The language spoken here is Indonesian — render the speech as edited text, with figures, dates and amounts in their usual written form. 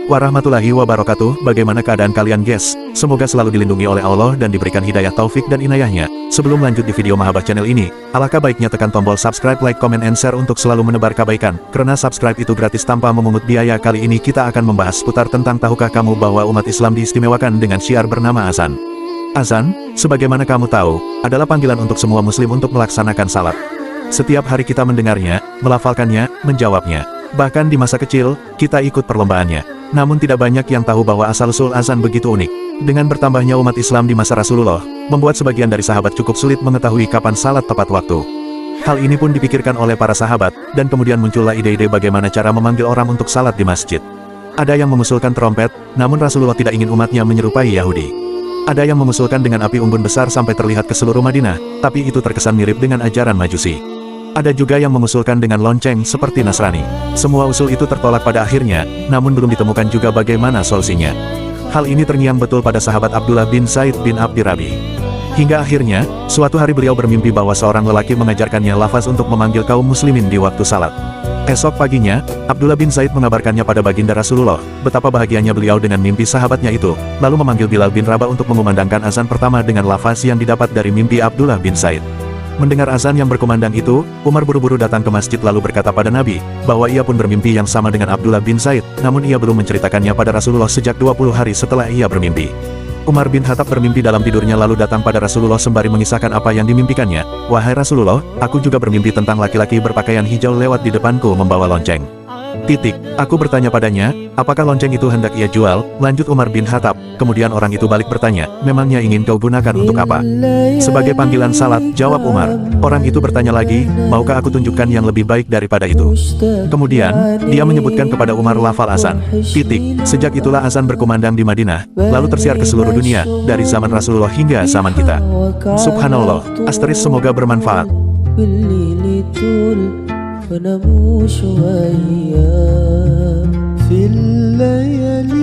Warahmatullahi wabarakatuh. Bagaimana keadaan kalian guys? Semoga selalu dilindungi oleh Allah dan diberikan hidayah taufik dan inayahnya. Sebelum lanjut di video Mahabah channel ini, alangkah baiknya tekan tombol subscribe, like, comment, and share untuk selalu menebar kebaikan. Karena subscribe itu gratis tanpa memungut biaya. Kali ini kita akan membahas seputar tentang tahukah kamu bahwa umat Islam diistimewakan dengan syiar bernama azan. Azan, sebagaimana kamu tahu, adalah panggilan untuk semua muslim untuk melaksanakan salat. Setiap hari kita mendengarnya, melafalkannya, menjawabnya. Bahkan di masa kecil, kita ikut perlombaannya. Namun tidak banyak yang tahu bahwa asal-usul azan begitu unik. Dengan bertambahnya umat Islam di masa Rasulullah, membuat sebagian dari sahabat cukup sulit mengetahui kapan salat tepat waktu. Hal ini pun dipikirkan oleh para sahabat, dan kemudian muncullah ide-ide bagaimana cara memanggil orang untuk salat di masjid. Ada yang mengusulkan trompet, namun Rasulullah tidak ingin umatnya menyerupai Yahudi. Ada yang mengusulkan dengan api unggun besar sampai terlihat ke seluruh Madinah, tapi itu terkesan mirip dengan ajaran Majusi. Ada juga yang mengusulkan dengan lonceng seperti Nasrani. Semua usul itu tertolak pada akhirnya, namun belum ditemukan juga bagaimana solusinya. Hal ini terngiang betul pada sahabat Abdullah bin Zaid bin Abdi Rabi. Hingga akhirnya, suatu hari beliau bermimpi bahwa seorang lelaki mengajarkannya lafaz untuk memanggil kaum muslimin di waktu salat. Esok paginya, Abdullah bin Zaid mengabarkannya pada baginda Rasulullah, betapa bahagianya beliau dengan mimpi sahabatnya itu, lalu memanggil Bilal bin Rabah untuk mengumandangkan azan pertama dengan lafaz yang didapat dari mimpi Abdullah bin Zaid. Mendengar azan yang berkumandang itu, Umar buru-buru datang ke masjid lalu berkata pada Nabi, bahwa ia pun bermimpi yang sama dengan Abdullah bin Zaid, namun ia belum menceritakannya pada Rasulullah sejak 20 hari setelah ia bermimpi. Umar bin Khattab bermimpi dalam tidurnya lalu datang pada Rasulullah sembari mengisahkan apa yang dimimpikannya. Wahai Rasulullah, aku juga bermimpi tentang laki-laki berpakaian hijau lewat di depanku membawa lonceng. Aku bertanya padanya, apakah lonceng itu hendak ia jual? Lanjut Umar bin Khattab. Kemudian orang itu balik bertanya, memangnya ingin kau gunakan untuk apa? Sebagai panggilan salat, jawab Umar. Orang itu bertanya lagi, maukah aku tunjukkan yang lebih baik daripada itu? Kemudian, dia menyebutkan kepada Umar lafal azan. Sejak itulah azan berkumandang di Madinah, lalu tersiar ke seluruh dunia, dari zaman Rasulullah hingga zaman kita. Subhanallah, semoga bermanfaat. ونمو شوية في الليالي